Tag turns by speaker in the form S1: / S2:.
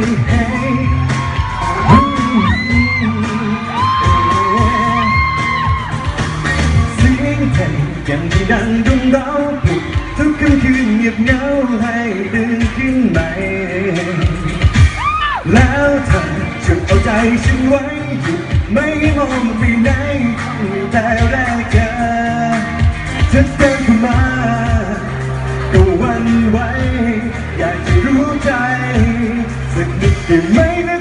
S1: เสียงเพลงยังที่ดังดุงเราปลุกทุกค่ำคืนเงียบเหงาให้ตื่นขึ้นใหม่แล้วเธอช่วยเอาใจฉันไว้หยุดไม่มองไปไหนแต่แรกเจอเธอเดินเข้ามาก็หวั่นไหวอยากจะรู้ใจสักนิดได้ไหมนะ